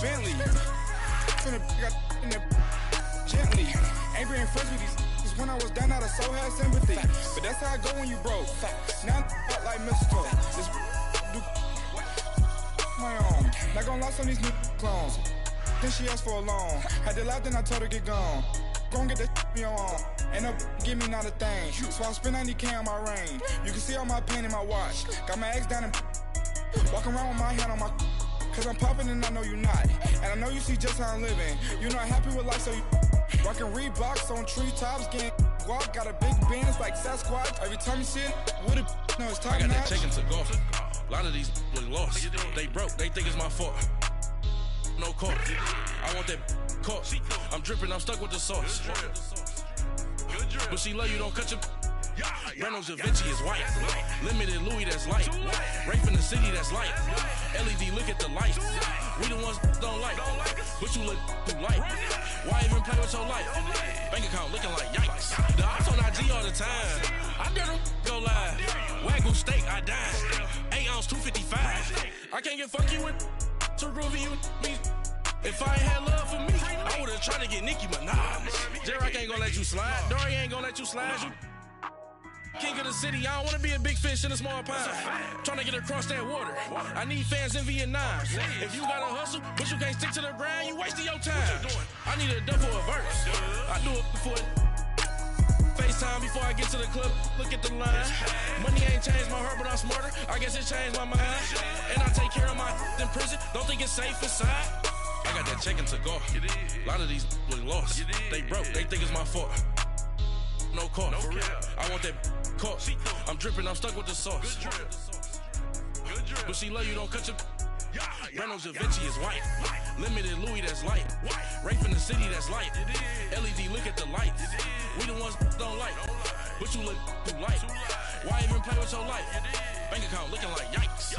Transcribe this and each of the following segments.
Bentley. Finna got in that gently. Ain't been friends with these. Cause when I was down, out of soul had sympathy. But that's how I go when you broke. Now I'm out like mistletoe. This do my own. Not gonna lie on these new clones. Then she asked for a loan. Had to laugh, then I told her get gone. Gon' get that me on. Ain't no give me not a thing. So I spend 90K on my range. You can see all my pain in my watch. Got my ex down and walking around with my hand on my. Cause I'm popping and I know you not. And I know you see just how I'm living. You not happy with life, so you rockin' Reeboks on treetops, getting walk. Got a big band, it's like Sasquatch. Every time you see it, with it, no, it's top notch. I got that check into golf. A lot of these look lost. They broke, they think it's my fault. No court. I want that court. I'm dripping, I'm stuck with the sauce. But she love you, don't cut your. Reynolds Da Vinci is white. Limited Louis, that's light. Rape in the city, that's light. LED, look at the light. We the ones don't like. But you look too light. Why even play with your life? Bank account looking like yikes. The ops on IG all the time. I dare them go live. Wagyu steak, I dine. 8 ounce, 255. I can't get funky with too groovy you me. If I ain't had love for me, I would've tried to get Nicki Minaj. J-Rock ain't gonna let you slide. Dory ain't gonna let you slide. You king of the city, I don't wanna be a big fish in a small pond. Trying to get across that water. I need fans in Vietnam. If you gotta hustle, but you can't stick to the grind, you wasting your time. I need a double a verse. I do it before FaceTime before I get to the club. Look at the line. Money ain't changed my heart, but I'm smarter. I guess it changed my mind. And I take care of my in prison. Don't think it's safe inside. I got that check into golf. A lot of these look lost. They broke, they think it's my fault. No court. I want that court. I'm dripping, I'm stuck with the sauce. But she love you, don't cut your. Reynolds Da Vinci is white. Limited Louis, that's light. Rape in the city, that's light. LED, look at the light. We the ones don't like. But you look too light. Why even play with your life? Bank account looking like yikes.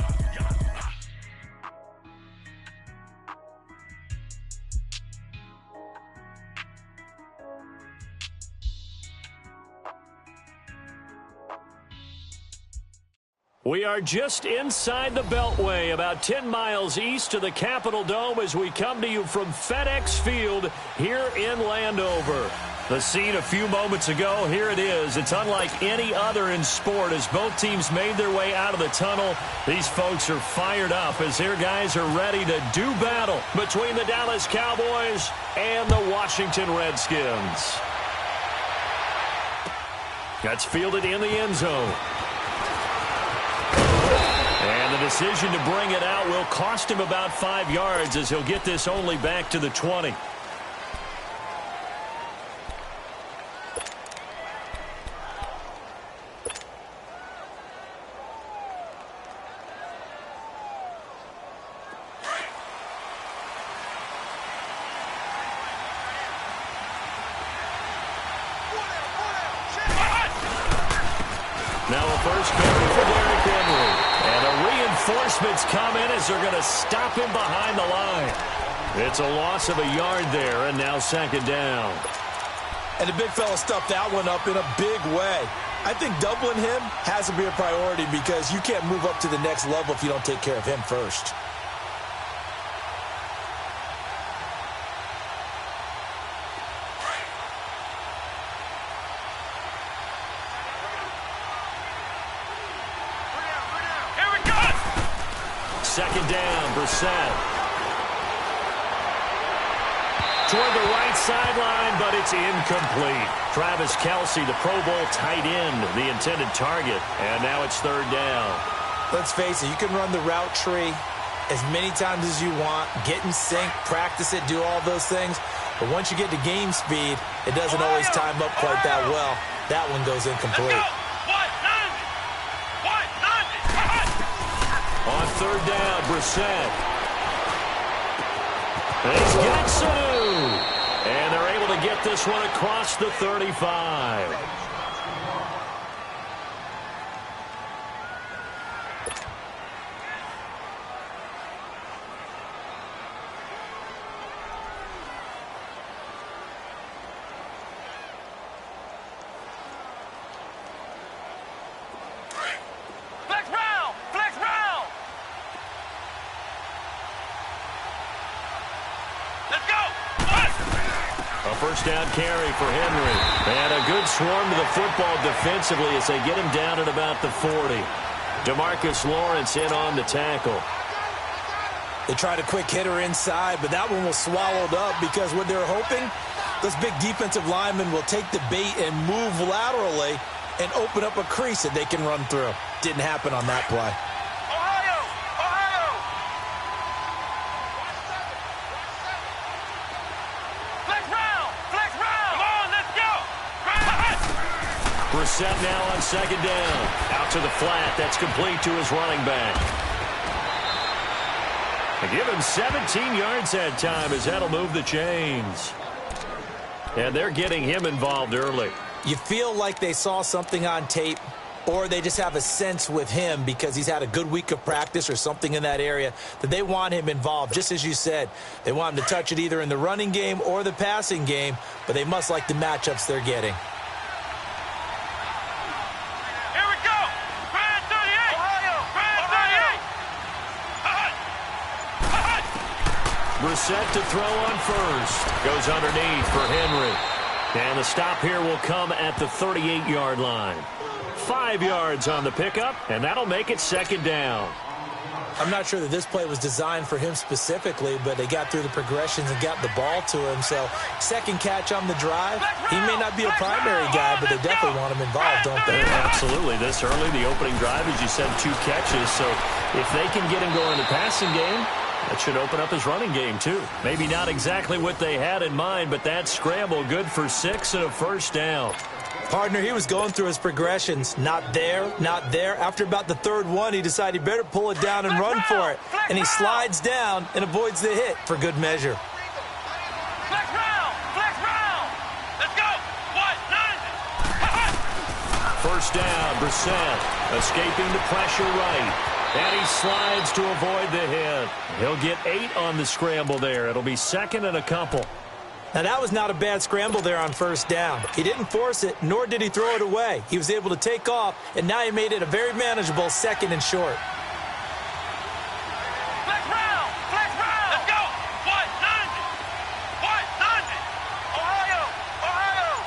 We are just inside the Beltway, about 10 miles east of the Capitol Dome as we come to you from FedEx Field here in Landover. The scene a few moments ago, here it is. It's unlike any other in sport as both teams made their way out of the tunnel. These folks are fired up as their guys are ready to do battle between the Dallas Cowboys and the Washington Redskins. That's fielded in the end zone. And the decision to bring it out will cost him about 5 yards as he'll get this only back to the 20. Now a first carry for Derrick Henry. And the reinforcements come in as they're going to stop him behind the line. It's a loss of a yard there, and now second down. And the big fella stuffed that one up in a big way. I think doubling him has to be a priority because you can't move up to the next level if you don't take care of him first. Second down, Brissett. Toward the right sideline, but it's incomplete. Travis Kelce, the Pro Bowl tight end, the intended target. And now it's third down. Let's face it, you can run the route tree as many times as you want, get in sync, practice it, do all those things. But once you get to game speed, it doesn't always time up quite that well. That one goes incomplete. On third down, Brissett. He's got Sanu. And they're able to get this one across the 35. Let's go. A first down carry for Henry. And a good swarm to the football defensively as they get him down at about the 40. DeMarcus Lawrence in on the tackle. They tried a quick hitter inside, but that one was swallowed up because what they're hoping, those big defensive linemen will take the bait and move laterally and open up a crease that they can run through. Didn't happen on that play. Ohio! Ohio! Flex round! Flex round! Come on, let's go! Brissett now on second down. Out to the flat. That's complete to his running back. They give him 17 yards that time as that'll move the chains. And they're getting him involved early. You feel like they saw something on tape, or they just have a sense with him because he's had a good week of practice or something in that area that they want him involved. Just as you said, they want him to touch it either in the running game or the passing game, but they must like the matchups they're getting. Here we go! Brand 38! Ohio! Brand 38! Brissett to throw on first. Goes underneath for Henry. And the stop here will come at the 38-yard line. 5 yards on the pickup, and that'll make it second down. I'm not sure that this play was designed for him specifically, but they got through the progressions and got the ball to him. So second catch on the drive. He may not be a primary guy, but they definitely want him involved, don't they? Absolutely. This early, the opening drive, as you said, 2 catches. So if they can get him going in the passing game, that should open up his running game, too. Maybe not exactly what they had in mind, but that scramble good for 6 and a first down. Partner, he was going through his progressions. Not there, not there. After about the third one, he decided he better pull it down and run for it. And he slides down and avoids the hit for good measure. Flex round! Flex round! Let's go! What? 90! First down, Brissett escaping the pressure right. And he slides to avoid the hit. He'll get 8 on the scramble there. It'll be second and a couple. Now, that was not a bad scramble there on first down. He didn't force it, nor did he throw it away. He was able to take off, and now he made it a very manageable second and short. Flex round! Flex round! Let's go! What? 90! What? 90! Ohio! Ohio!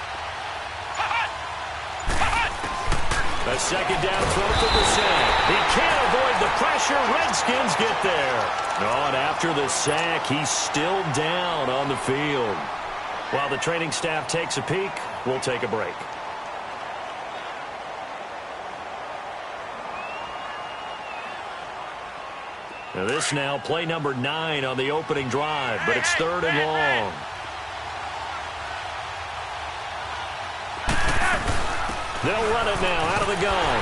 A second down throw for Brissett. He can't avoid the pressure. Redskins get there. Oh, and after the sack, he's still down on the field. While the training staff takes a peek, we'll take a break. Now this now, play number 9 on the opening drive, but it's third and long. They'll run it now out of the gun.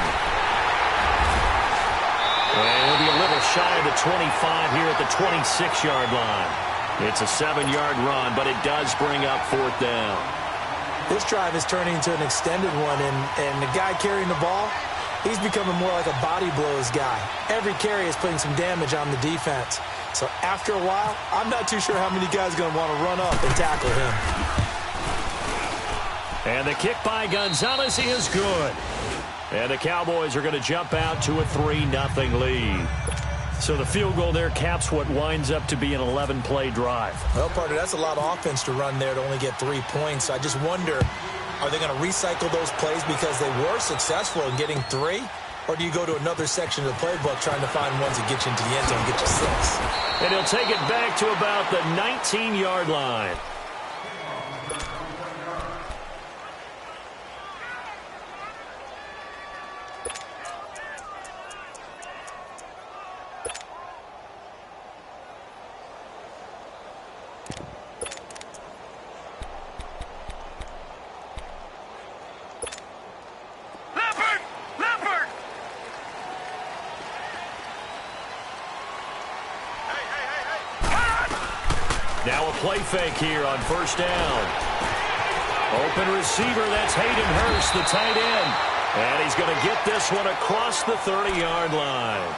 And he'll be a little shy of the 25 here at the 26-yard line. It's a 7-yard run, but it does bring up fourth down. This drive is turning into an extended one, and the guy carrying the ball, he's becoming more like a body blows guy. Every carry is putting some damage on the defense. So after a while, I'm not too sure how many guys are going to want to run up and tackle him. And the kick by Gonzalez is good. And the Cowboys are going to jump out to a 3-0 lead. So the field goal there caps what winds up to be an 11-play drive. Well, partner, that's a lot of offense to run there to only get 3 points. I just wonder, are they going to recycle those plays because they were successful in getting 3? Or do you go to another section of the playbook trying to find ones that get you into the end zone and get you 6? And he'll take it back to about the 19-yard line. Now a play fake here on first down. Open receiver, that's Hayden Hurst, the tight end. And he's going to get this one across the 30-yard line.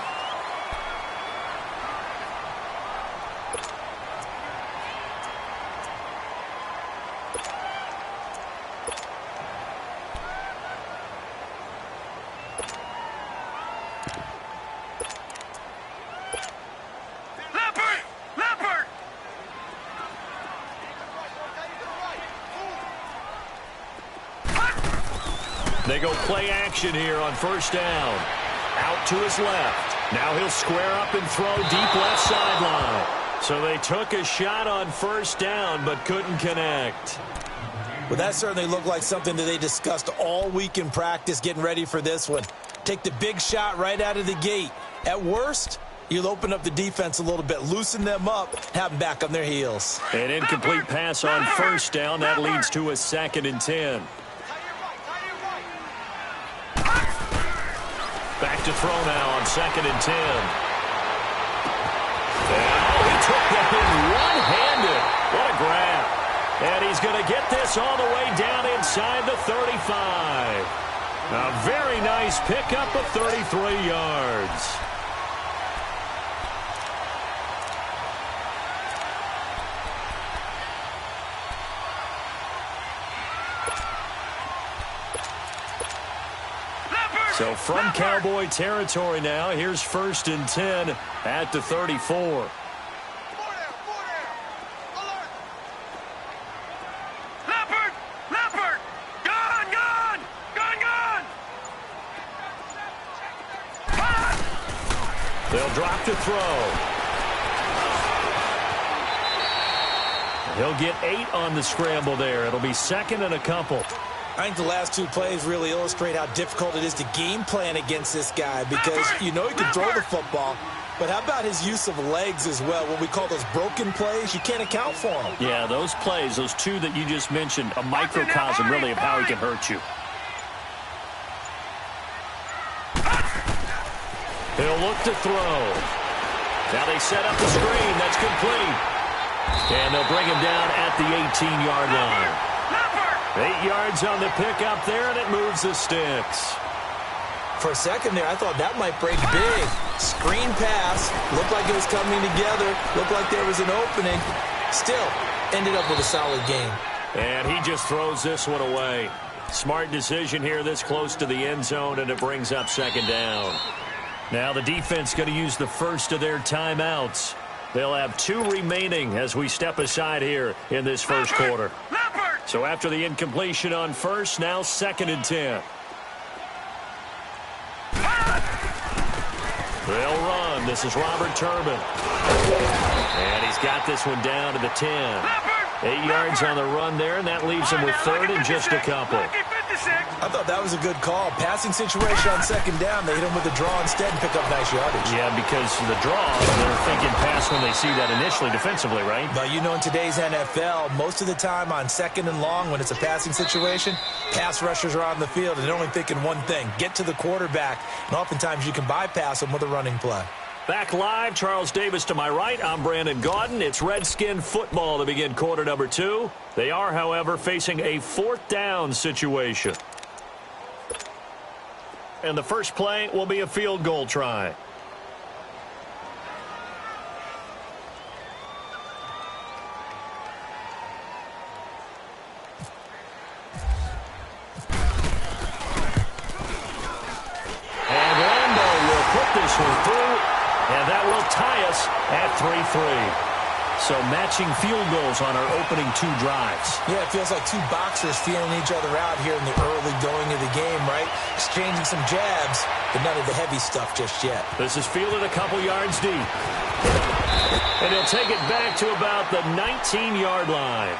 They go play action here on first down. Out to his left. Now he'll square up and throw deep left sideline. So they took a shot on first down but couldn't connect. Well, that certainly looked like something that they discussed all week in practice getting ready for this one. Take the big shot right out of the gate. At worst, you'll open up the defense a little bit, loosen them up, have them back on their heels. An incomplete pass on first down. That leads to a 2nd and 10. Back to throw now on 2nd and 10. Oh, he took that in one-handed. What a grab. And he's going to get this all the way down inside the 35. A very nice pickup of 33 yards. So from Cowboy territory now, here's 1st and 10 at the 34. They'll drop to throw. He'll get 8 on the scramble there. It'll be 2nd and a couple. I think the last 2 plays really illustrate how difficult it is to game plan against this guy because you know he can throw the football, but how about his use of legs as well? What we call those broken plays, you can't account for them. Yeah, those plays, those 2 that you just mentioned, a microcosm really of how he can hurt you. He'll look to throw. Now they set up the screen. That's complete. And they'll bring him down at the 18-yard line. 8 yards on the pickup there, and it moves the sticks. For a second there, I thought that might break big. Screen pass. Looked like it was coming together. Looked like there was an opening. Still, ended up with a solid game. And he just throws this one away. Smart decision here this close to the end zone, and it brings up 2nd down. Now the defense going to use the first of their timeouts. They'll have 2 remaining as we step aside here in this first quarter. So after the incompletion on first, now 2nd and 10. They'll run. This is Robert Turbin. And he's got this one down to the 10. 8 yards on the run there, and that leaves him with 3rd and just a couple. I thought that was a good call. Passing situation on 2nd down. They hit him with the draw instead and pick up nice yardage. Yeah, because the draw, they're thinking pass when they see that initially defensively, right? But you know, in today's NFL, most of the time on 2nd and long, when it's a passing situation, pass rushers are on the field, and they're only thinking one thing, get to the quarterback. And oftentimes you can bypass them with a running play. Back live, Charles Davis to my right. I'm Brandon Gaudin. It's Redskin football to begin quarter number 2. They are, however, facing a 4th down situation. And the first play will be a field goal try. And Lando will put this one through, and that will tie us at 3-3. So matching field goals on our opening 2 drives. Yeah, it feels like 2 boxers feeling each other out here in the early going of the game, right? Exchanging some jabs, but none of the heavy stuff just yet. This is fielded a couple yards deep. And he'll take it back to about the 19-yard line.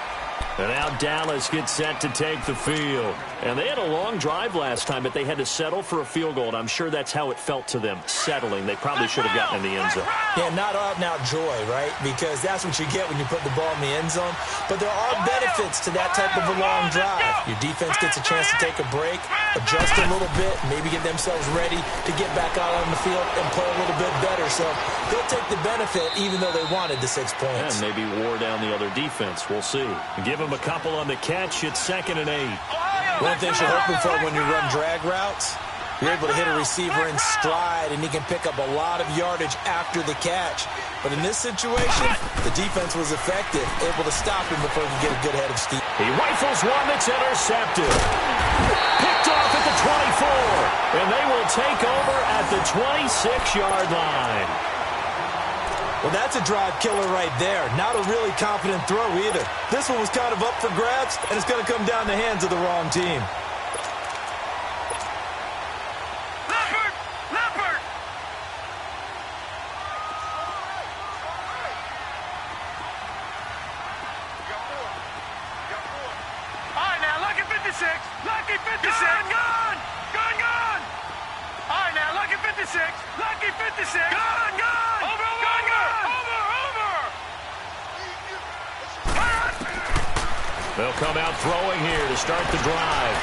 And now Dallas gets set to take the field. And they had a long drive last time, but they had to settle for a field goal. And I'm sure that's how it felt to them, settling. They probably should have gotten in the end zone. Yeah, not out-and-out joy, right? Because that's what you get when you put the ball in the end zone. But there are benefits to that type of a long drive. Your defense gets a chance to take a break, adjust a little bit, maybe get themselves ready to get back out on the field and play a little bit better. So they'll take the benefit even though they wanted the 6 points. And maybe wore down the other defense. We'll see. Give them a couple on the catch. It's 2nd and 8. One thing you're hoping for when you run drag routes, you're able to hit a receiver in stride, and he can pick up a lot of yardage after the catch. But in this situation, the defense was effective, able to stop him before he could get a good head of steam. He rifles one that's intercepted. Picked off at the 24, and they will take over at the 26-yard line. Well, that's a drive killer right there. Not a really confident throw either. This one was kind of up for grabs, and it's going to come down the hands of the wrong team. 56. Lucky 56. Gone. All right, now, lucky 56. Lucky 56. Gone. Over. They'll come out throwing here to start the drive.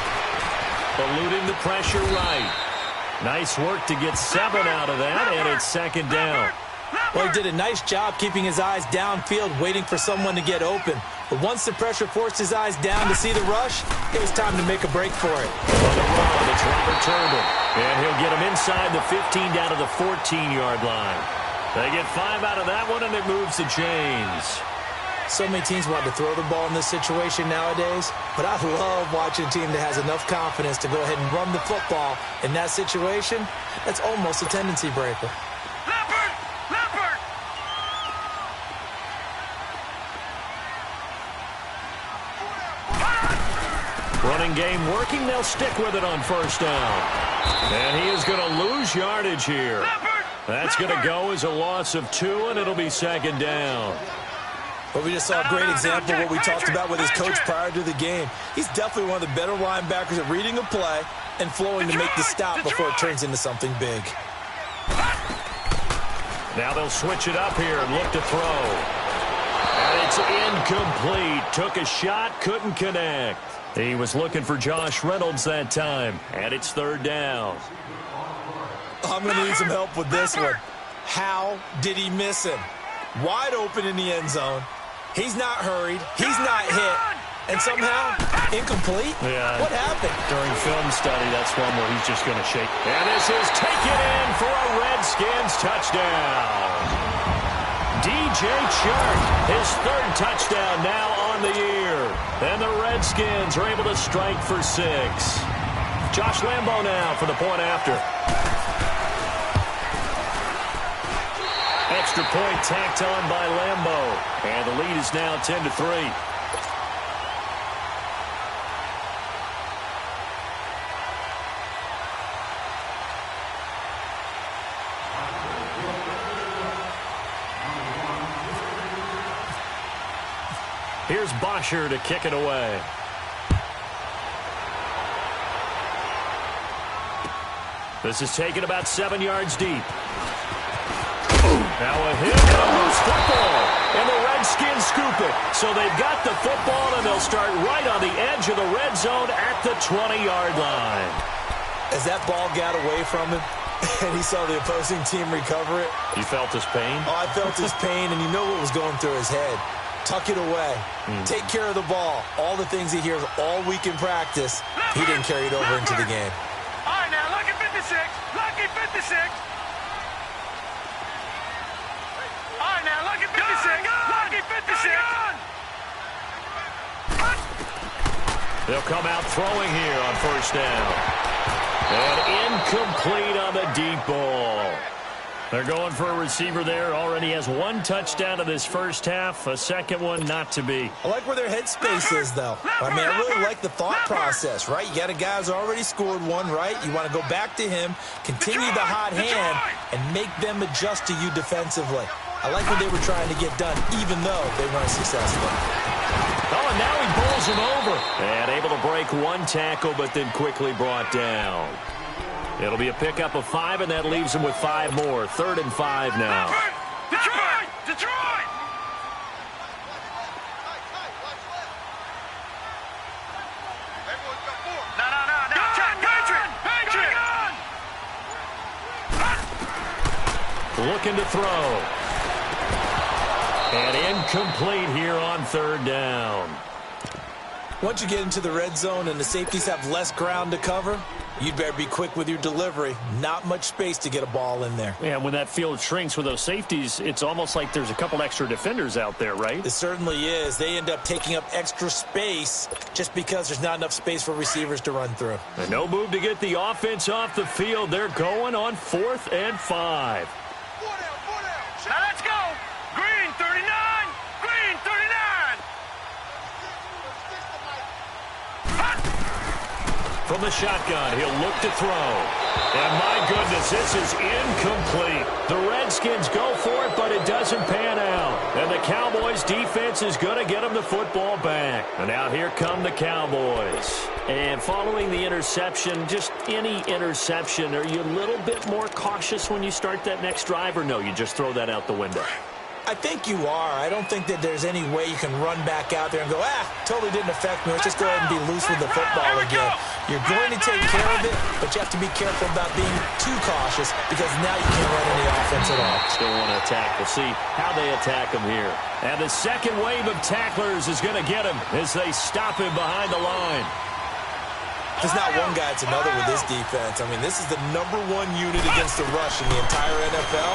Eluding the pressure right. Nice work to get 7 out of that, and it's second down. Well, he did a nice job keeping his eyes downfield, waiting for someone to get open. But once the pressure forced his eyes down to see the rush, it was time to make a break for it. On the run, it's Robert Turbin. And he'll get him inside the 15 down to the 14-yard line. They get 5 out of that one, and it moves the chains. So many teams want to throw the ball in this situation nowadays, but I love watching a team that has enough confidence to go ahead and run the football. In that situation, that's almost a tendency breaker. Leopard! Running game working. They'll stick with it on first down. And he is going to lose yardage here. That's going to go as a loss of 2, and it'll be second down. But we just saw a great example of what we talked about with his coach prior to the game. He's definitely one of the better linebackers at reading a play and flowing to make the stop before it turns into something big. Now they'll switch it up here and look to throw. And it's incomplete. Took a shot, couldn't connect. He was looking for Josh Reynolds that time, and it's third down. I'm going to need some help with this one. How did he miss him? Wide open in the end zone. He's not hurried. He's not hit. And somehow, incomplete? Yeah. What happened? During film study, that's one where he's just going to shake. And this is taken in for a Redskins touchdown. DJ Chark, his 3rd touchdown now on the year. And the Redskins are able to strike for 6. Josh Lambo now for the point after. Extra point tacked on by Lambo. And the lead is now 10-3. Here's Bosher to kick it away. This is taken about 7 yards deep. Now a hit and a loose football. And the Redskins scoop it. So they've got the football, and they'll start right on the edge of the red zone at the 20-yard line. As that ball got away from him, and he saw the opposing team recover it. You felt his pain? Oh, I felt his pain, and you know what was going through his head. Tuck it away. Take care of the ball. All the things he hears all week in practice, he didn't carry it over into the game. All right, now, lucky 56. Lucky 56. All right, now, lucky 56. Lucky 56. They'll come out throwing here on first down. And incomplete on the deep ball. They're going for a receiver there. Already has 1 touchdown in this first half. A second one not to be. I like where their headspace is, though. I mean, I really like the thought process, right? You got a guy who's already scored 1, right? You want to go back to him, continue the hot hand, and make them adjust to you defensively. I like what they were trying to get done, even though they weren't successful. Oh, and now he bowls him over. And able to break 1 tackle, but then quickly brought down. It'll be a pickup of 5, and that leaves him with 5 more. 3rd and 5 now. Detroit! No. Looking to throw. And incomplete here on 3rd down. Once you get into the red zone and the safeties have less ground to cover, you'd better be quick with your delivery. Not much space to get a ball in there. Yeah, when that field shrinks with those safeties, it's almost like there's a couple extra defenders out there, right? It certainly is. They end up taking up extra space just because there's not enough space for receivers to run through. And no move to get the offense off the field. They're going on 4th and 5. Now let's go. Green 39. Green 39. From the shotgun, he'll look to throw. And my goodness, this is incomplete. The Redskins go for it, but it doesn't pan out. And the Cowboys defense is going to get them the football back. And now here come the Cowboys. And following the interception, just any interception, are you a little bit more cautious when you start that next drive, or no, you just throw that out the window? I think you are. I don't think that there's any way you can run back out there and go, totally didn't affect me. Let's just go ahead and be loose with the football again. You're going to take care of it, but you have to be careful about being too cautious because now you can't run any offense at all. Still want to attack. We'll see how they attack him here. And the second wave of tacklers is going to get him as they stop him behind the line. There's not one guy, it's another with this defense. I mean, this is the #1 unit against the rush in the entire NFL.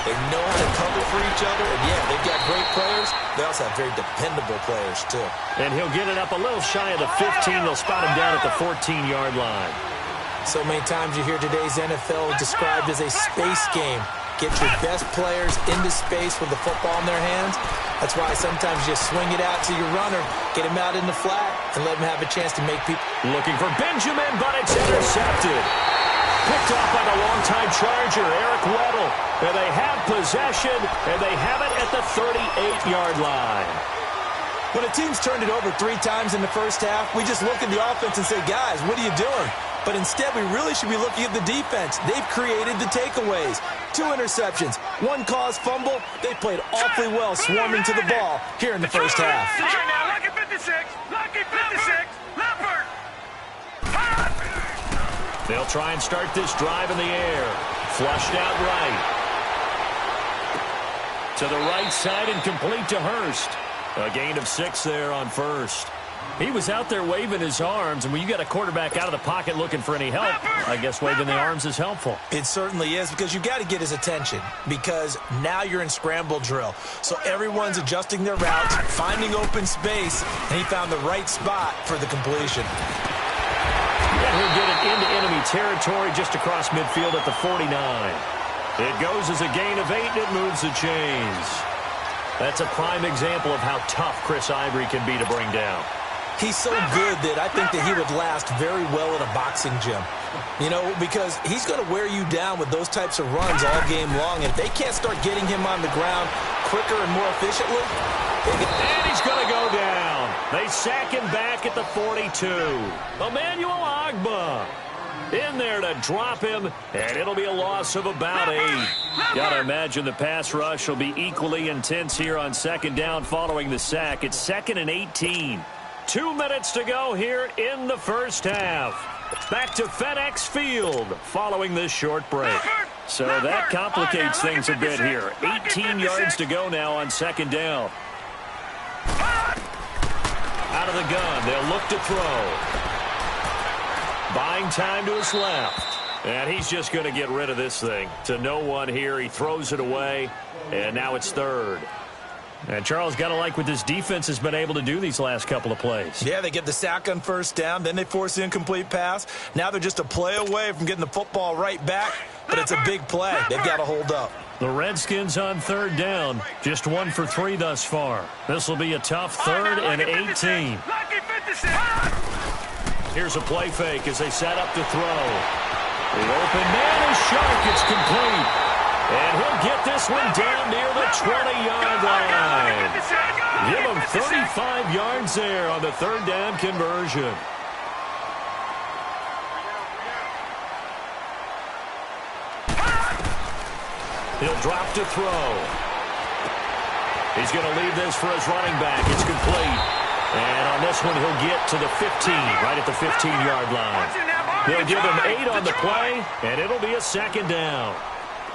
They know how to cover for each other, and yeah, they've got great players. They also have very dependable players, too. And he'll get it up a little shy of the 15. They'll spot him down at the 14-yard line. So many times you hear today's NFL described as a space game. Get your best players into space with the football in their hands. That's why sometimes you swing it out to your runner, get him out in the flat, and let him have a chance to make people. Looking for Benjamin, but it's intercepted. Picked off by the longtime Charger, Eric Weddle. And they have possession, and they have it at the 38-yard line. When a team's turned it over 3 times in the first half, we just look at the offense and say, guys, what are you doing? But instead, we really should be looking at the defense. They've created the takeaways. 2 interceptions, 1 caused fumble. They played awfully well swarming to the ball here in the first half. Now, lucky 56, lucky 56, Leopard. They'll try and start this drive in the air. Flushed out right. To the right side and complete to Hurst. A gain of 6 there on first. He was out there waving his arms, and when you got a quarterback out of the pocket looking for any help, I guess waving the arms is helpful. It certainly is, because you got to get his attention, because now you're in scramble drill. So everyone's adjusting their routes, finding open space, and he found the right spot for the completion. And he'll get it into enemy territory just across midfield at the 49. It goes as a gain of 8, and it moves the chains. That's a prime example of how tough Chris Ivory can be to bring down. He's so good that I think that he would last very well in a boxing gym. You know, because he's going to wear you down with those types of runs all game long. And if they can't start getting him on the ground quicker and more efficiently. And he's going to go down. They sack him back at the 42. Emmanuel Agba in there to drop him, and it'll be a loss of about 8. Got to imagine the pass rush will be equally intense here on second down following the sack. It's 2nd and 18. 2 minutes to go here in the first half. Back to FedEx Field following this short break. So that complicates things a bit here. 18 yards to go now on second down. Out of the gun, they'll look to throw. Buying time to his left. And he's just going to get rid of this thing. To no one here, he throws it away, and now it's 3rd. And Charles, got to like what this defense has been able to do these last couple of plays. Yeah, they get the sack on first down, then they force the incomplete pass. Now they're just a play away from getting the football right back, but it's a big play. They've got to hold up. The Redskins on 3rd down, just 1 for 3 thus far. This will be a tough 3rd and 18. Here's a play fake as they set up to throw. The open man is sharp. It's complete. And he'll get this one down near the 20-yard line. Give him 35 yards there on the 3rd down conversion. He'll drop to throw. He's going to leave this for his running back. It's complete. And on this one, he'll get to the 15, right at the 15-yard line. They'll give him 8 on the play, and it'll be a 2nd down.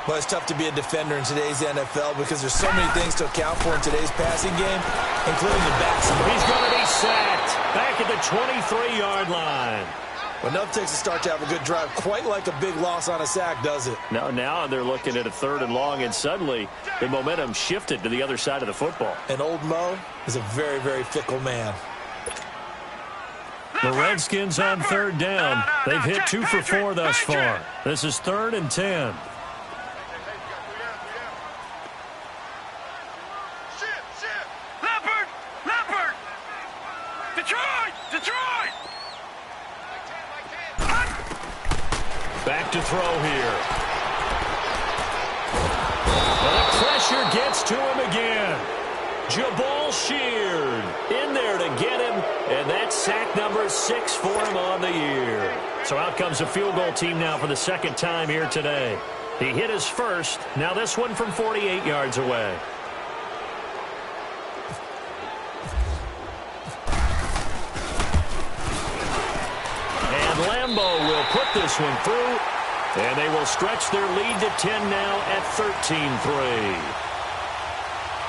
Well, it's tough to be a defender in today's NFL because there's so many things to account for in today's passing game, including the backs. He's going to be sacked back at the 23-yard line. Well, nothing takes a start to have a good drive, quite like a big loss on a sack, does it? Now they're looking at a 3rd and long, and suddenly the momentum shifted to the other side of the football. And old Mo is a very, very fickle man. The Redskins on 3rd down. They've hit 2 for 4 thus far. This is 3rd and 10. Back to throw here. And the pressure gets to him again. Jabal Sheard in there to get him, and that's sack number 6 for him on the year. So out comes the field goal team now for the second time here today. He hit his first. Now this one from 48 yards away. And Lambeau will put this one through, and they will stretch their lead to 10 now at 13-3.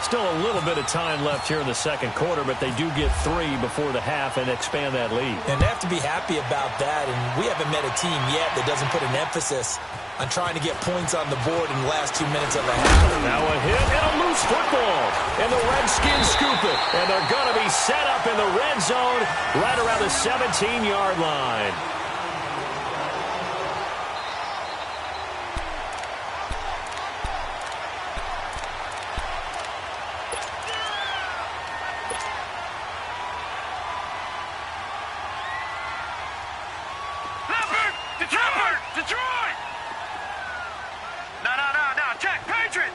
Still a little bit of time left here in the second quarter, but they do get 3 before the half and expand that lead. And they have to be happy about that, and we haven't met a team yet that doesn't put an emphasis on trying to get points on the board in the last 2 minutes of the half. Now a hit and a loose football, and the Redskins scoop it, and they're going to be set up in the red zone right around the 17-yard line. Detroit! No, check, Patriot!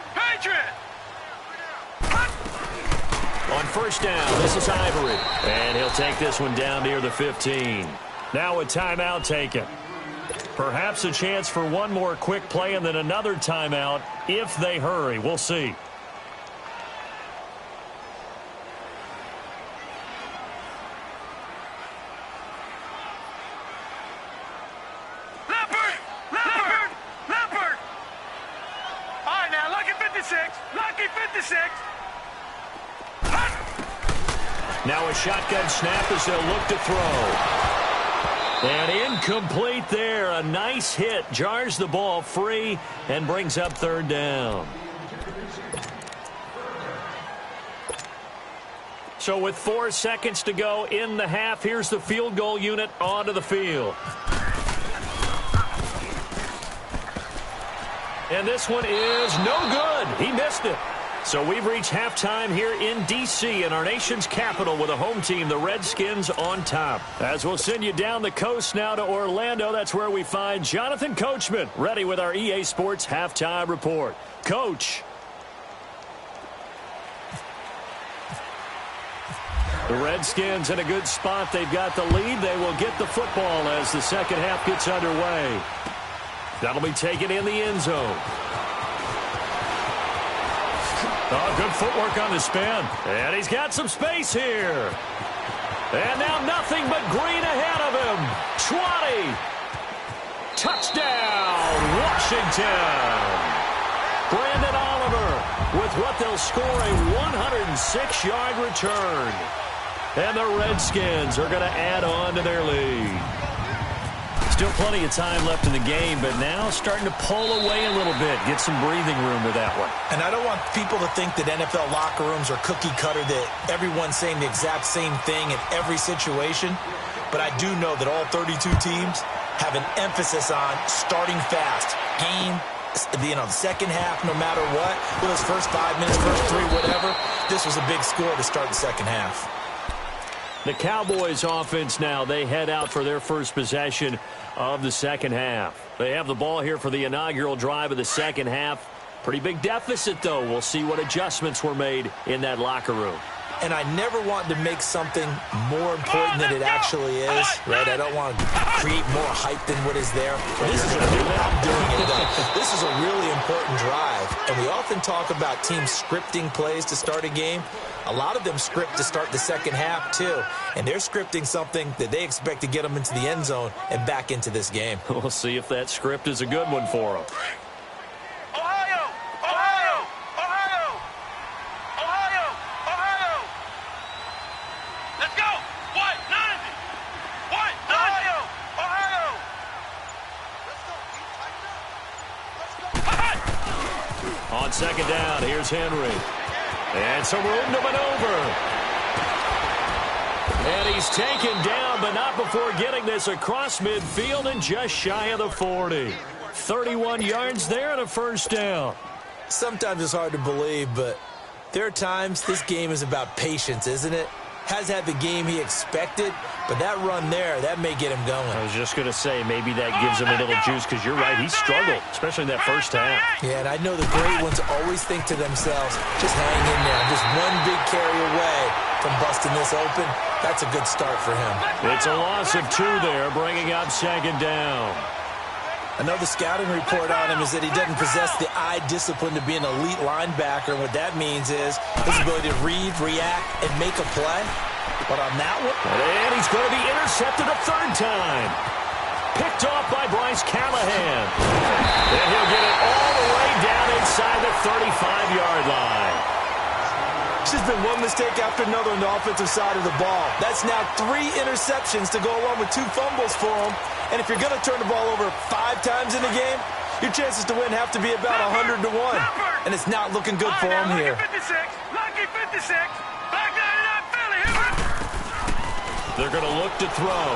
On first down, this is Ivory, and he'll take this one down near the 15. Now a timeout taken. Perhaps a chance for one more quick play and then another timeout if they hurry. We'll see. Now a shotgun snap as they'll look to throw. And incomplete there. A nice hit. Jars the ball free and brings up third down. So with 4 seconds to go in the half, here's the field goal unit onto the field. And this one is no good. He missed it. So we've reached halftime here in D.C. in our nation's capital with a home team, the Redskins, on top. As we'll send you down the coast now to Orlando, that's where we find Jonathan Coachman ready with our EA Sports halftime report. Coach. The Redskins in a good spot. They've got the lead. They will get the football as the second half gets underway. That'll be taken in the end zone. Oh, good footwork on the spin. And he's got some space here. And now nothing but green ahead of him. 20. Touchdown, Washington. Brandon Oliver with what they'll score a 106-yard return. And the Redskins are going to add on to their lead. Still plenty of time left in the game, but now starting to pull away a little bit, get some breathing room with that one. And I don't want people to think that NFL locker rooms are cookie cutter, that everyone's saying the exact same thing in every situation. But I do know that all 32 teams have an emphasis on starting fast. Game, the second half, no matter what, those first 5 minutes, first 3, whatever, this was a big score to start the second half. The Cowboys offense now, they head out for their first possession of the second half. They have the ball here for the inaugural drive of the second half. Pretty big deficit, though. We'll see what adjustments were made in that locker room. And I never want to make something more important than it actually is, right? I don't want to create more hype than what is there. This is I'm doing it, though. This is a really important drive. And we often talk about teams scripting plays to start a game. A lot of them script to start the second half, too. And they're scripting something that they expect to get them into the end zone and back into this game. We'll see if that script is a good one for them. On second down, here's Henry. And some room to maneuver. And he's taken down, but not before getting this across midfield and just shy of the 40. 31 yards there and a first down. Sometimes it's hard to believe, but there are times this game is about patience, isn't it? Has had the game he expected, but that run there, that may get him going. I was just going to say, maybe that gives him a little juice, because you're right, he struggled, especially in that first half. Yeah, and I know the great ones always think to themselves, just hang in there. I'm just one big carry away from busting this open. That's a good start for him. It's a loss of 2 there, bringing up second down. Another scouting report on him is that he doesn't possess the eye discipline to be an elite linebacker. And what that means is his ability to read, react, and make a play. But on that one... And he's going to be intercepted a 3rd time. Picked off by Bryce Callahan. And he'll get it all the way down inside the 35-yard line. There's been one mistake after another on the offensive side of the ball. That's now 3 interceptions to go along with 2 fumbles for him. And if you're going to turn the ball over 5 times in the game, your chances to win have to be about 100 to 1. And it's not looking good for him here. Lucky 56. Back 99 Philly. They're going to look to throw.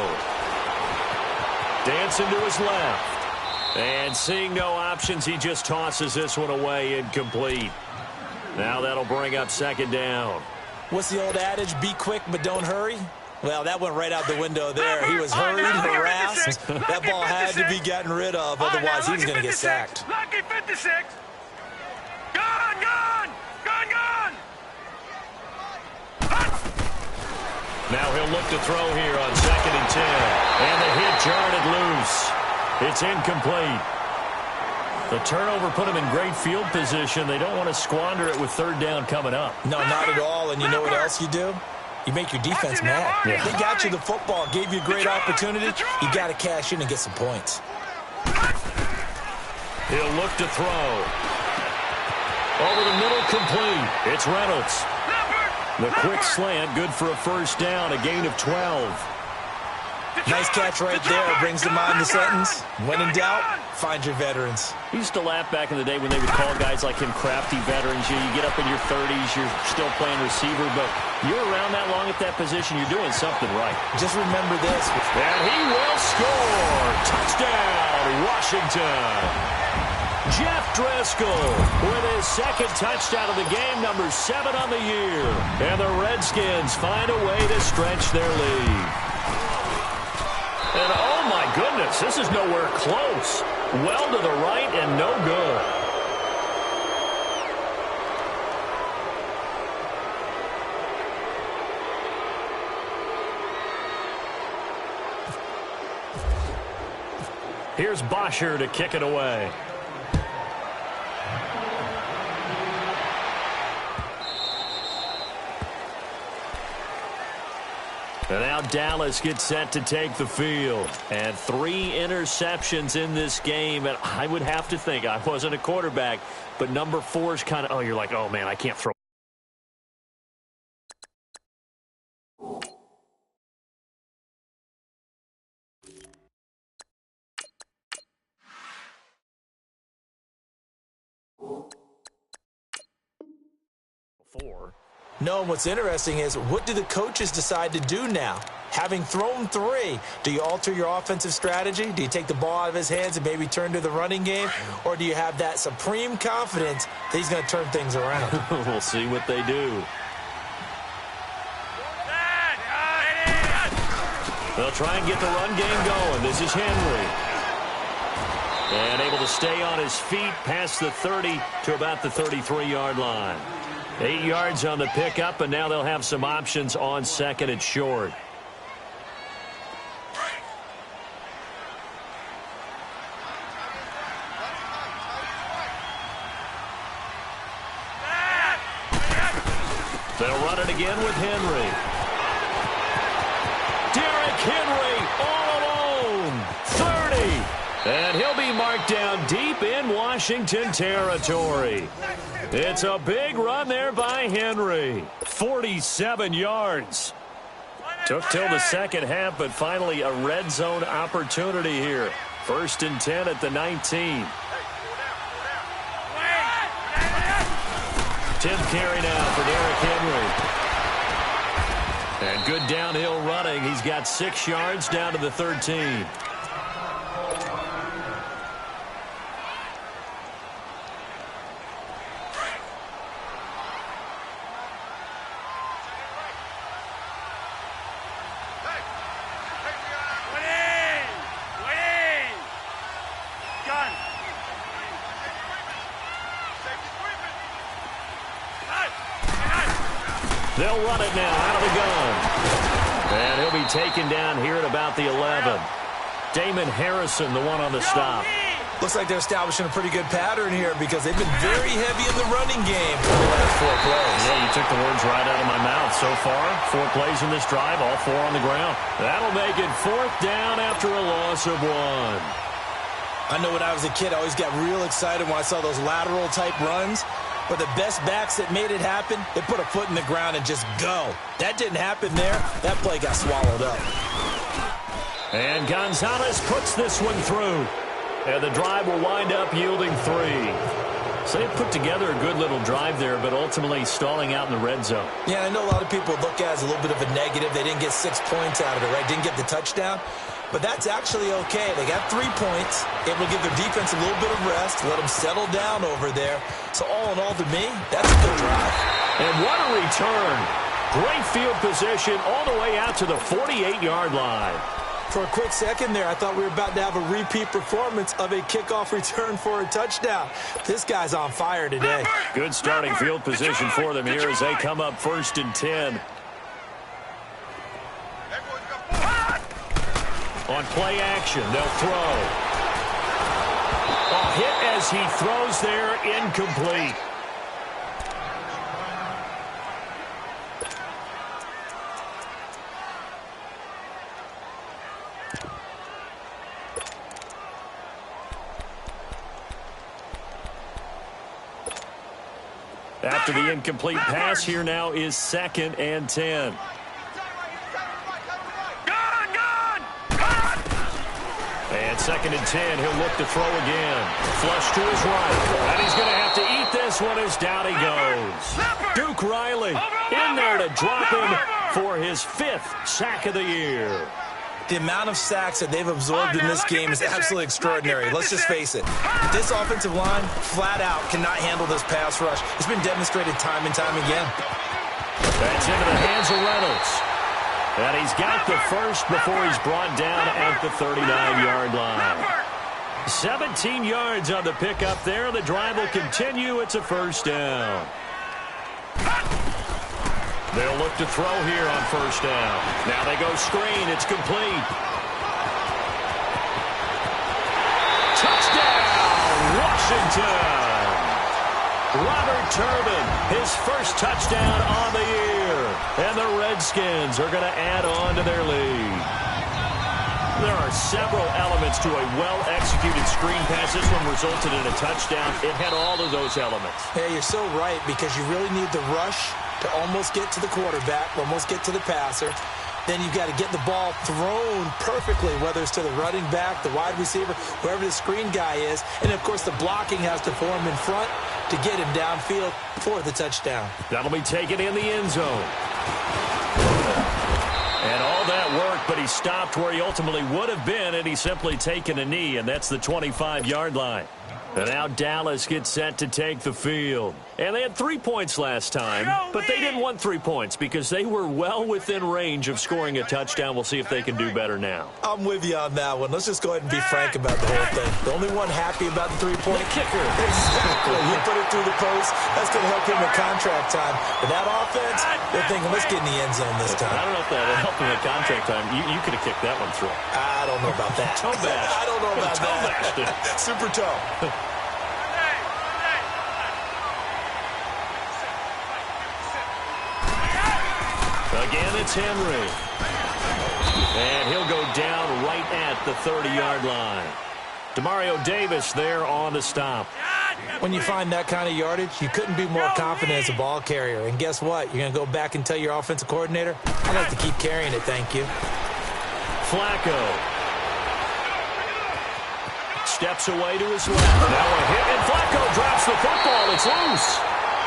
Dancing to his left. And seeing no options, he just tosses this one away, incomplete. Now that'll bring up second down. What's the old adage? Be quick, but don't hurry. Well, that went right out the window there. He was hurried, harassed. That ball had to be gotten rid of, otherwise he was going to get sacked. Lucky 56. Gone, gone, gone, gone. Now he'll look to throw here on 2nd and 10. And the hit jarred it loose. It's incomplete. The turnover put him in great field position. They don't want to squander it with 3rd down coming up. No, not at all. And you know what else you do? You make your defense mad. Yeah. They got you the football, gave you a great opportunity. You got to cash in and get some points. He'll look to throw. Over the middle, complete. It's Reynolds. The quick slant, good for a 1st down, a gain of 12. Nice catch right there. Brings to mind the sentence, when in doubt, find your veterans. We used to laugh back in the day when they would call guys like him crafty veterans. You get up in your 30s, you're still playing receiver, but you're around that long at that position, you're doing something right. Just remember this. And he will score. Touchdown, Washington. Jeff Driscoll with his 2nd touchdown of the game, number 7 on the year. And the Redskins find a way to stretch their lead. And oh my goodness, this is nowhere close. Well to the right and no good. Here's Bosher to kick it away. And now Dallas gets set to take the field. And 3 interceptions in this game. And I would have to think, I wasn't a quarterback, but number 4 is kind of, oh, you're like, oh, man, I can't throw. No, what's interesting is, what do the coaches decide to do now? Having thrown 3, do you alter your offensive strategy? Do you take the ball out of his hands and maybe turn to the running game? Or do you have that supreme confidence that he's going to turn things around? We'll see what they do. They'll try and get the run game going. This is Henry. And able to stay on his feet past the 30 to about the 33-yard line. 8 yards on the pickup, and now they'll have some options on 2nd and short. They'll run it again with Henry. Derrick Henry all alone. 30. And he'll be marked down deep in Washington territory. It's a big run there by Henry. 47 yards. Took till the second half, but finally a red zone opportunity here. 1st and 10 at the 19. 10th carry now for Derrick Henry. And good downhill running. He's got 6 yards down to the 13. They'll run it now out of the gun. And he'll be taken down here at about the 11. Damon Harrison, the one on the stop. Looks like they're establishing a pretty good pattern here because they've been very heavy in the running game for the last 4 plays. Yeah, you took the words right out of my mouth. So far, 4 plays in this drive, all 4 on the ground. That'll make it 4th down after a loss of 1. I know when I was a kid, I always got real excited when I saw those lateral-type runs. But the best backs that made it happen, they put a foot in the ground and just go. That didn't happen there. That play got swallowed up. And Gonzalez puts this one through. And the drive will wind up yielding 3. So they put together a good little drive there, but ultimately stalling out in the red zone. Yeah, I know a lot of people look at it as a little bit of a negative. They didn't get 6 points out of it, right? Didn't get the touchdown. But that's actually okay. They got 3 points. Able to give their defense a little bit of rest, let them settle down over there. So all in all, to me, that's a good drive. And what a return. Great field position all the way out to the 48-yard line. For a quick second there, I thought we were about to have a repeat performance of a kickoff return for a touchdown. This guy's on fire today. Good starting field position for them here as they come up 1st and 10. On play action, they'll throw. A hit as he throws there, incomplete. After the incomplete pass, here now is 2nd and 10. And 2nd and 10, he'll look to throw again. Flush to his right. And he's going to have to eat this one as down he goes. Duke Riley in there to drop him for his 5th sack of the year. The amount of sacks that they've absorbed in this game is absolutely extraordinary. Let's just face it. This offensive line, flat out, cannot handle this pass rush. It's been demonstrated time and time again. That's into the hands of Reynolds. And he's got the first before he's brought down at the 39-yard line. 17 yards on the pickup there. The drive will continue. It's a 1st down. They'll look to throw here on 1st down. Now they go screen. It's complete. Touchdown, Washington. Robert Turbin, his first touchdown on the year. And the Redskins are going to add on to their lead. There are several elements to a well-executed screen pass. This one resulted in a touchdown. It had all of those elements. Yeah, you're so right because you really need the rush to almost get to the quarterback, almost get to the passer. Then you've got to get the ball thrown perfectly, whether it's to the running back, the wide receiver, whoever the screen guy is. And, of course, the blocking has to form in front to get him downfield for the touchdown. That'll be taken in the end zone. And all that work, but he stopped where he ultimately would have been, and he's simply taken a knee, and that's the 25-yard line. And now Dallas gets set to take the field. And they had 3 points last time, but they didn't want 3 points because they were well within range of scoring a touchdown. We'll see if they can do better now. I'm with you on that one. Let's just go ahead and be frank about the whole thing. The only one happy about the 3-point kicker. Exactly. He put it through the post. That's going to help him at contract time. But that offense, they're thinking, let's get in the end zone this time. I don't know if that will help him at contract time. You could have kicked that one through. I don't know about that. Toe bash. I don't know about that. Super toe. Again, it's Henry. And he'll go down right at the 30-yard line. Demario Davis there on the stop. When you find that kind of yardage, you couldn't be more confident as a ball carrier. And guess what? You're going to go back and tell your offensive coordinator, I'd like to keep carrying it, thank you. Flacco. Steps away to his left. Now a hit, and Flacco drops the football. It's loose.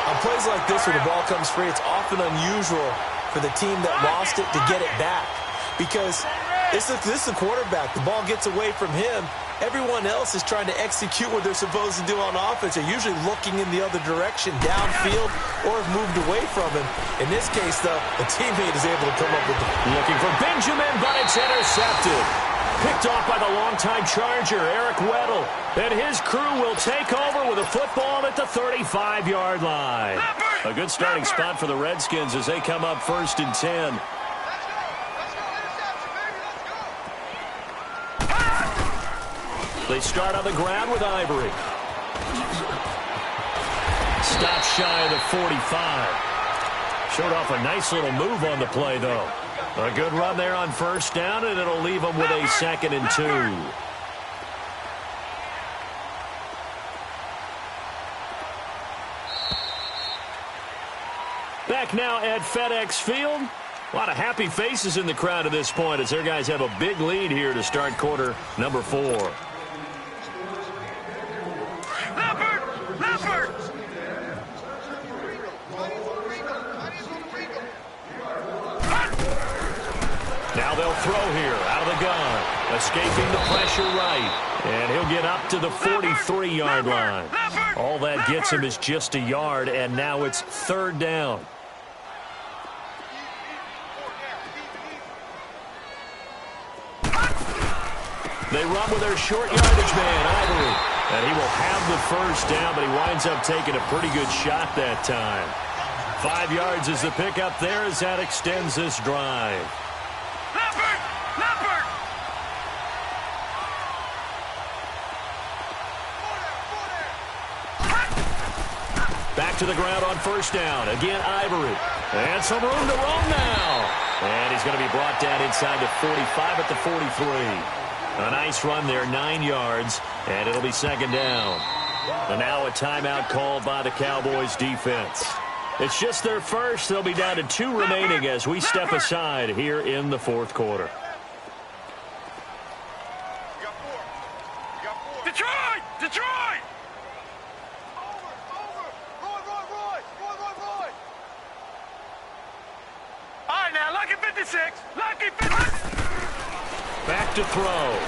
On plays like this where the ball comes free, it's often unusual for the team that lost it to get it back. Because this is the quarterback. The ball gets away from him. Everyone else is trying to execute what they're supposed to do on offense. They're usually looking in the other direction, downfield, or have moved away from him. In this case, though, a teammate is able to come up with the... Looking for Benjamin, but it's intercepted. Picked off by the longtime Charger, Eric Weddle. And his crew will take over with a football at the 35-yard line. A good starting spot for the Redskins as they come up 1st and 10. They start on the ground with Ivory. Stop shy of the 45. Showed off a nice little move on the play, though. A good run there on 1st down, and it'll leave them with a 2nd and 2. Back now at FedEx Field. A lot of happy faces in the crowd at this point as their guys have a big lead here to start quarter number 4. Now they'll throw here out of the gun. Escaping the pressure right. And he'll get up to the 43-yard line. All that gets him is just a yard, and now it's 3rd down. They run with their short yardage man, Ivory. And he will have the 1st down, but he winds up taking a pretty good shot that time. 5 yards is the pickup there as that extends this drive. Back to the ground on 1st down. Again, Ivory. And some room to roam now. And he's going to be brought down inside the 45 at the 43. A nice run there, 9 yards, and it'll be 2nd down. And now a timeout called by the Cowboys defense. It's just their first. They'll be down to 2 remaining as we step aside here in the 4th quarter. Detroit! Detroit! All right, now, lucky 56. Lucky 56. Back to throw.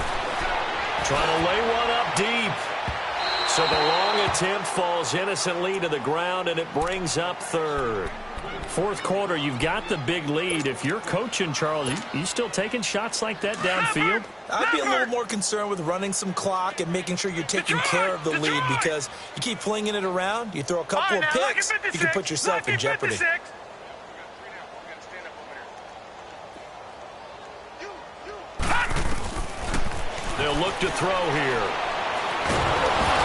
Trying to lay one up deep. So the long attempt falls innocently to the ground, and it brings up 3rd. 4th quarter, you've got the big lead. If you're coaching, Charles, you still taking shots like that downfield? I'd be a little more concerned with running some clock and making sure you're taking care of the lead, because you keep flinging it around, you throw a couple of picks, you can put yourself in jeopardy. They'll look to throw here.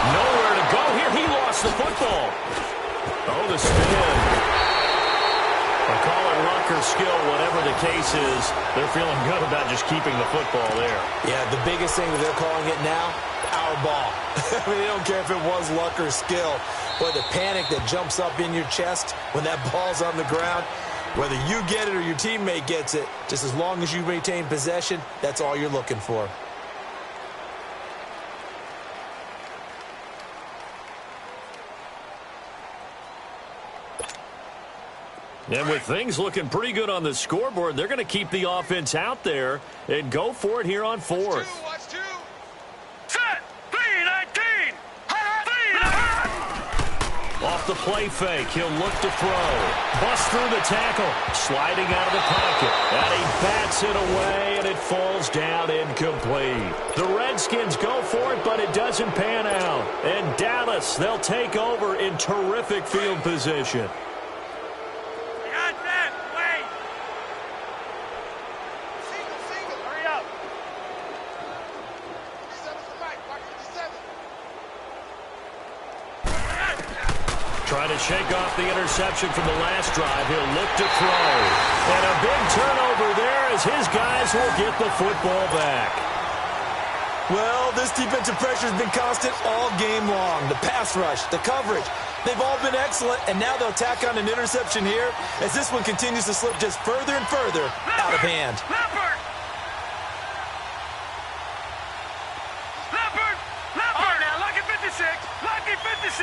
Nowhere to go here. He lost the football. Oh, the spin. I'll call it luck or skill, whatever the case is. They're feeling good about just keeping the football there. Yeah, the biggest thing that they're calling it now, our ball. I mean, they don't care if it was luck or skill. Boy, the panic that jumps up in your chest when that ball's on the ground, whether you get it or your teammate gets it, just as long as you retain possession, that's all you're looking for. And with things looking pretty good on the scoreboard, they're going to keep the offense out there and go for it here on 4th. Watch 2. Set. 3-19. Off the play fake, he'll look to throw. Bust through the tackle, sliding out of the pocket. And he bats it away, and it falls down incomplete. The Redskins go for it, but it doesn't pan out. And Dallas, they'll take over in terrific field position. Trying to shake off the interception from the last drive. He'll look to throw. And a big turnover there as his guys will get the football back. Well, this defensive pressure has been constant all game long. The pass rush, the coverage, they've all been excellent, and now they'll tack on an interception here as this one continues to slip just further and further out of hand. Leopard! All right, now, lucky 56. Lucky 56.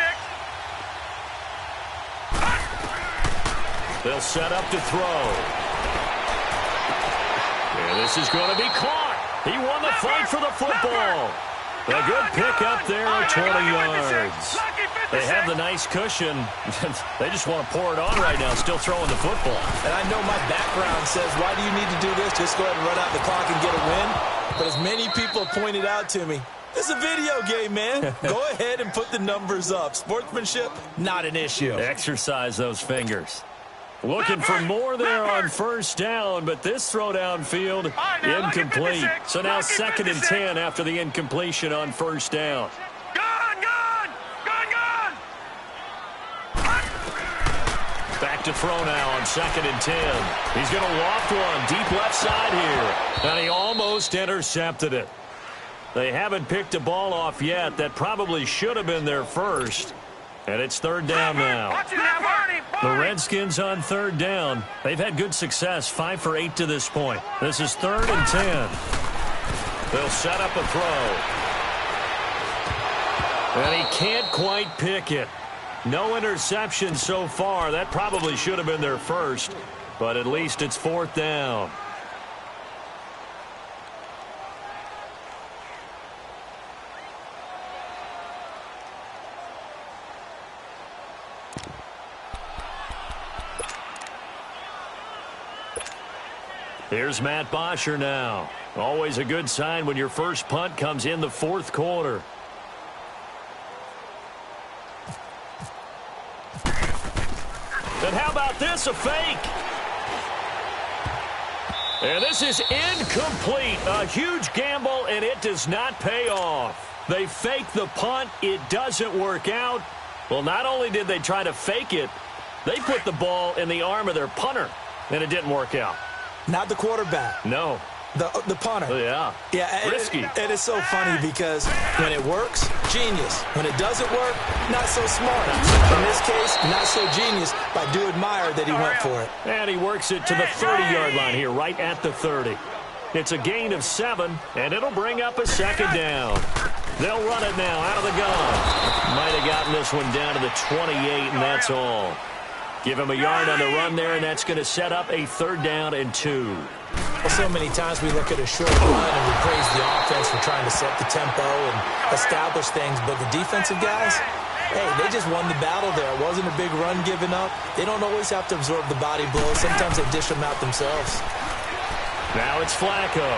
They'll set up to throw. And this is going to be caught. He won the fight for the football. A good pick up there at 20 yards. Lucky 56. They have the nice cushion. They just want to pour it on right now, still throwing the football. And I know my background says, why do you need to do this? Just go ahead and run out the clock and get a win. But as many people pointed out to me, this is a video game, man. Go ahead and put the numbers up. Sportsmanship, not an issue. Exercise those fingers. Looking for more there on first down, but this throw downfield incomplete. So now 2nd and 10 after the incompletion on first down. Back to throw now on 2nd and 10. He's going to loft one deep left side here. And he almost intercepted it. They haven't picked a ball off yet. That probably should have been their first. And it's 3rd down now. The Redskins on 3rd down. They've had good success, 5 for 8 to this point. This is 3rd and 10. They'll set up a throw. And he can't quite pick it. No interception so far. That probably should have been their first, but at least it's 4th down. Here's Matt Bosher now. Always a good sign when your first punt comes in the 4th quarter. And how about this, a fake? And this is incomplete. A huge gamble, and it does not pay off. They fake the punt. It doesn't work out. Well, not only did they try to fake it, they put the ball in the arm of their punter, and it didn't work out. Not the quarterback. No. The punter. Yeah. Yeah. Risky. It is so funny because when it works, genius. When it doesn't work, not so smart. In this case, not so genius, but I do admire that he went for it. And he works it to the 30-yard line here, right at the 30. It's a gain of 7, and it'll bring up a 2nd down. They'll run it now out of the gun. Might have gotten this one down to the 28, and that's all. Give him a yard on the run there, and that's going to set up a 3rd down and 2. Well, so many times we look at a short run and we praise the offense for trying to set the tempo and establish things, but the defensive guys, hey, they just won the battle there. It wasn't a big run given up. They don't always have to absorb the body blows. Sometimes they dish them out themselves. Now it's Flacco.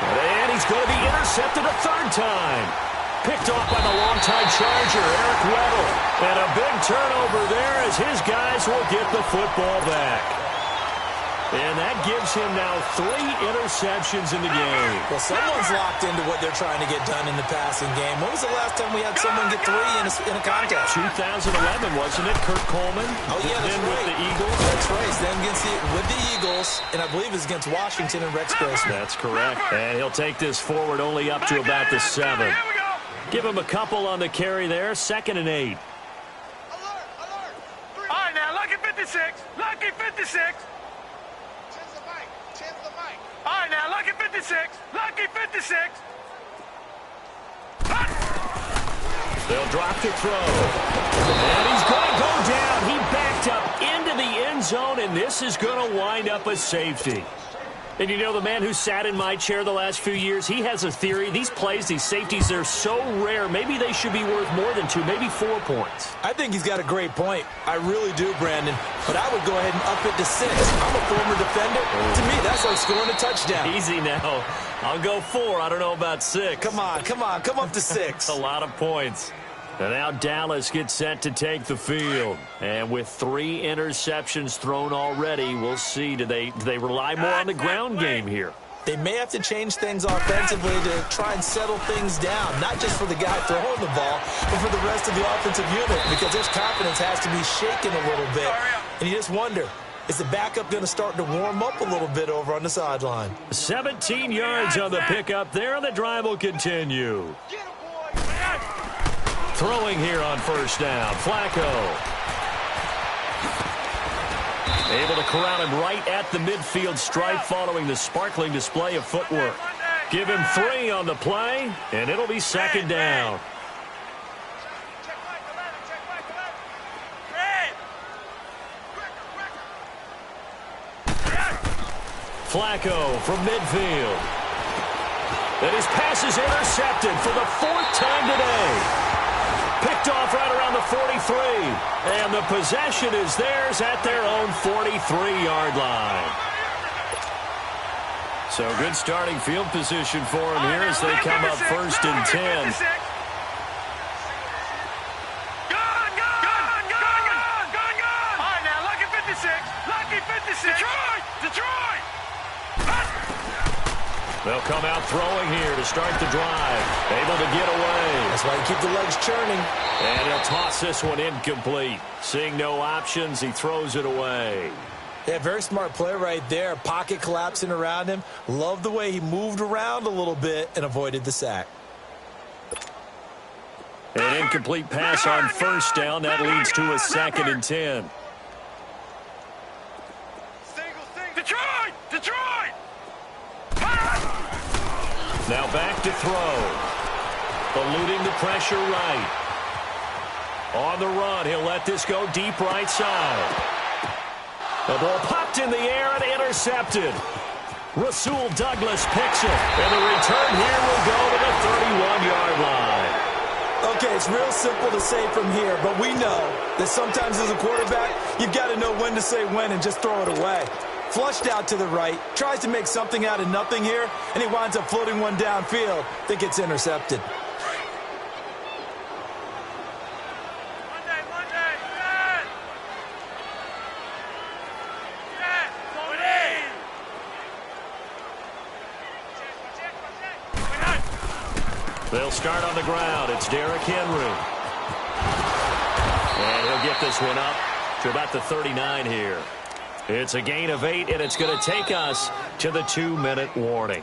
And he's going to be intercepted a 3rd time. Picked off by the longtime Charger, Eric Weddle. And a big turnover there as his guys will get the football back. And that gives him now 3 interceptions in the game. Well, someone's locked into what they're trying to get done in the passing game. When was the last time we had someone get 3 in a contest? 2011, wasn't it? Kurt Coleman? Oh, yeah, that's then right. With the Eagles? That's right. Then with the Eagles, and I believe it's against Washington and Rex Grossman. That's correct. And he'll take this forward only up to about the 7. Give him a couple on the carry there. 2nd and 8. Alert! All right, now, lucky 56. Lucky 56. Change the mic. Change the mic. All right, now, lucky 56. Lucky 56. They'll drop to throw. And he's going to go down. He backed up into the end zone, and this is going to wind up a safety. And you know, the man who sat in my chair the last few years, he has a theory. These plays, these safeties, they're so rare. Maybe they should be worth more than 2, maybe 4 points. I think he's got a great point. I really do, Brandon. But I would go ahead and up it to 6. I'm a former defender. To me, that's like scoring a touchdown. Easy now. I'll go 4. I don't know about 6. Come on. Come up to 6. A lot of points. And now Dallas gets set to take the field. And with 3 interceptions thrown already, we'll see. Do they rely more on the ground game here? They may have to change things offensively to try and settle things down, not just for the guy throwing the ball, but for the rest of the offensive unit, because their confidence has to be shaken a little bit. And you just wonder, is the backup going to start to warm up a little bit over on the sideline? 17 yards on the pickup there, and the drive will continue. Throwing here on first down. Flacco. Able to corral him right at the midfield stripe following the sparkling display of footwork. Give him 3 on the play, and it'll be 2nd down. Flacco from midfield. And his pass is intercepted for the 4th time today. Picked off right around the 43. And the possession is theirs at their own 43-yard line. So good starting field position for him here as they come up 1st and 10. Detroit! They'll come out throwing here to start the drive. Able to get away. That's why you keep the legs churning. And he'll toss this one incomplete. Seeing no options, he throws it away. Yeah, very smart play right there. Pocket collapsing around him. Love the way he moved around a little bit and avoided the sack. An incomplete pass on 1st down. That leads to a 2nd and 10. Detroit! Now back to throw. Eluding the pressure right. On the run, he'll let this go deep right side. The ball popped in the air and intercepted. Rasul Douglas picks it. And the return here will go to the 31-yard line. Okay, it's real simple to say from here, but we know that sometimes as a quarterback, you've got to know when to say when and just throw it away. Flushed out to the right, tries to make something out of nothing here, and he winds up floating one downfield that gets intercepted. They'll start on the ground. It's Derrick Henry. And he'll get this one up to about the 39 here. It's a gain of 8, and it's going to take us to the 2-minute warning.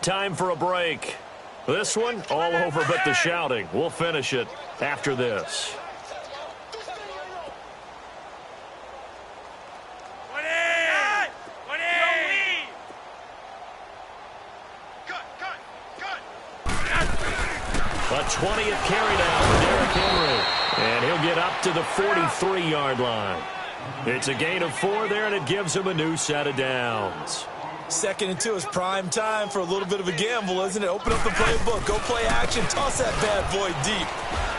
Time for a break. This one, all over but the shouting. We'll finish it after this. A 20th carry down for Derrick Henry. And he'll get up to the 43-yard line. It's a gain of 4 there, and it gives him a new set of downs. 2nd and 2 is prime time for a little bit of a gamble, isn't it? Open up the playbook, go play action, toss that bad boy deep.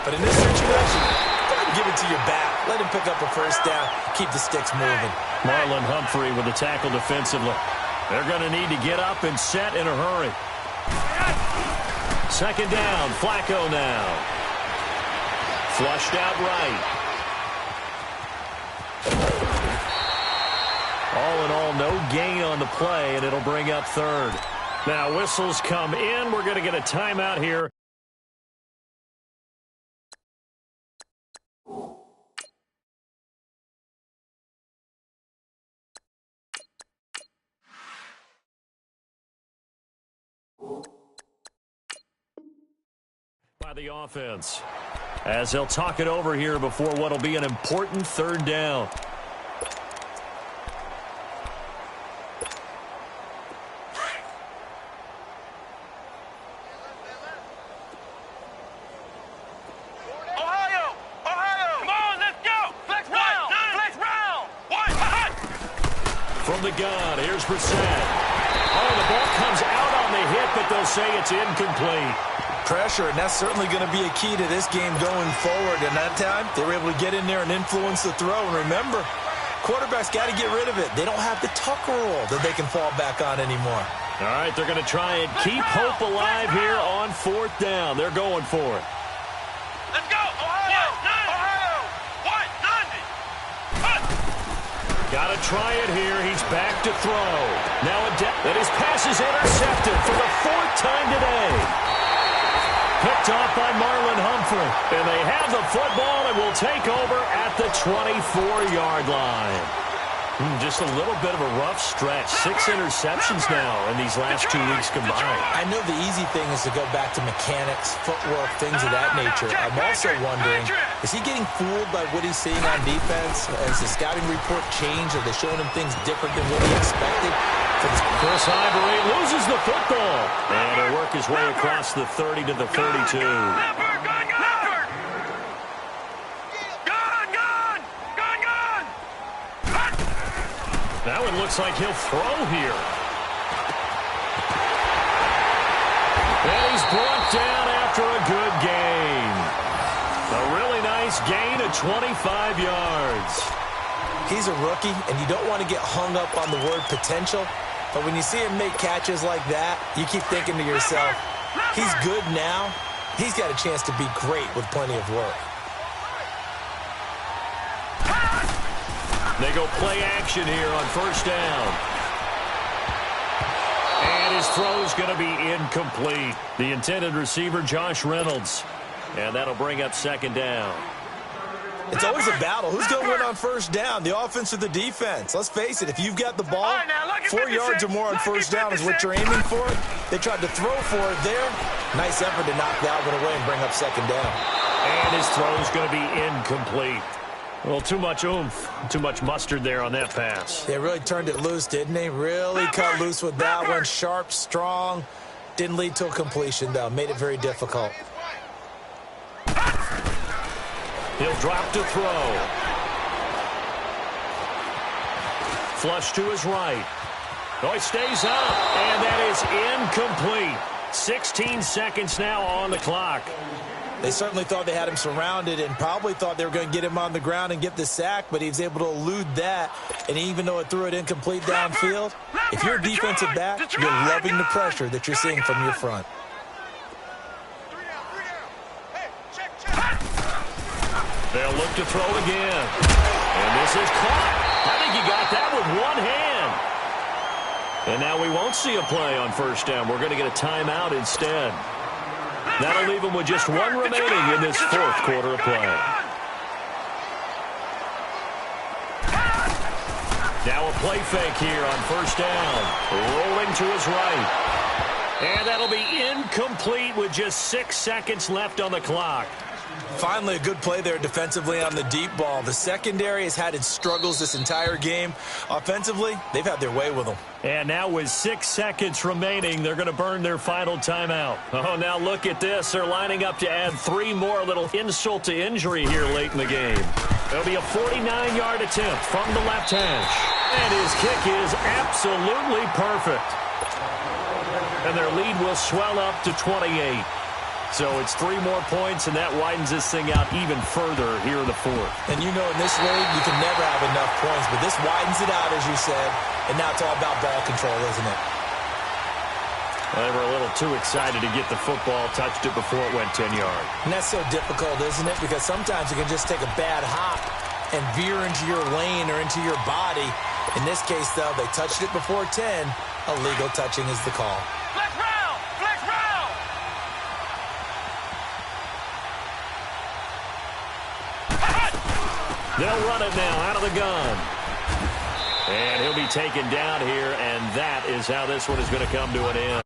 But in this situation, go ahead and give it to your back. Let him pick up a 1st down, keep the sticks moving. Marlon Humphrey with the tackle defensively. They're going to need to get up and set in a hurry. 2nd down, Flacco now. Flushed out right. All in all, no gain on the play, and it'll bring up 3rd. Now whistles come in. We're going to get a timeout here. By the offense, as they'll talk it over here before what will be an important 3rd down. Ohio! Come on, let's go! Flex round! From the gun, here's Brissett. Oh, the ball comes out on the hit, but they'll say it's incomplete. Pressure, and that's certainly going to be a key to this game going forward. And that time, they were able to get in there and influence the throw. And remember, quarterbacks got to get rid of it. They don't have the Tucker rule that they can fall back on anymore. All right, they're going to try and keep hope alive here on 4th down. They're going for it. Let's go! Ohio! Got to try it here. He's back to throw. Now and his pass is intercepted for the 4th time today. Picked off by Marlon Humphrey. And they have the football and will take over at the 24-yard line. Just a little bit of a rough stretch. 6 interceptions now in these last 2 weeks combined. I know the easy thing is to go back to mechanics, footwork, things of that nature. I'm also wondering, is he getting fooled by what he's seeing on defense? Has the scouting report changed? Are they showing him things different than what he expected? Chris Ivory loses the football. And he'll work his way across the 30 to the 32. That one looks like he'll throw here. And he's brought down after a good gain. A really nice gain of 25 yards. He's a rookie, and you don't want to get hung up on the word potential. But when you see him make catches like that, you keep thinking to yourself, he's good now. He's got a chance to be great with plenty of work. They go play action here on first down. And his throw's going to be incomplete. The intended receiver, Josh Reynolds. And that'll bring up second down. It's always a battle. Who's going to win on first down, the offense or the defense? Let's face it, if you've got the ball, 4 yards or more on first down is what you're aiming for. They tried to throw for it there. Nice effort to knock that one away and bring up second down. And his throw's going to be incomplete. Well, too much oomph, too much mustard there on that pass. They really turned it loose, didn't they? Really cut loose with that one. Sharp, strong. Didn't lead to a completion, though. Made it very difficult. He'll drop to throw. Flush to his right. Oh, he stays up, and that is incomplete. 16 seconds now on the clock. They certainly thought they had him surrounded and probably thought they were going to get him on the ground and get the sack, but he was able to elude that. And even though it threw it incomplete downfield, if you're a defensive back, you're loving the pressure that you're seeing from your front. They'll look to throw again. And this is caught. I think he got that with one hand. And now we won't see a play on first down. We're going to get a timeout instead. That'll leave him with just one remaining in this fourth quarter of play. Now a play fake here on first down. Rolling to his right. And that'll be incomplete with just 6 seconds left on the clock. Finally, a good play there defensively on the deep ball. The secondary has had its struggles this entire game. Offensively, they've had their way with them. And now with 6 seconds remaining, they're going to burn their final timeout. Oh, now look at this. They're lining up to add 3 more, little insult to injury here late in the game. It'll be a 49-yard attempt from the left hash. And his kick is absolutely perfect. And their lead will swell up to 28. So it's 3 more points, and that widens this thing out even further here in the fourth. And you know in this league, you can never have enough points, but this widens it out, as you said, and now it's all about ball control, isn't it? Well, they were a little too excited to get the football, touched it before it went 10 yards. And that's so difficult, isn't it? Because sometimes you can just take a bad hop and veer into your lane or into your body. In this case, though, they touched it before 10. Illegal touching is the call. Flex round! Flex round! They'll run it now out of the gun. And he'll be taken down here, and that is how this one is going to come to an end.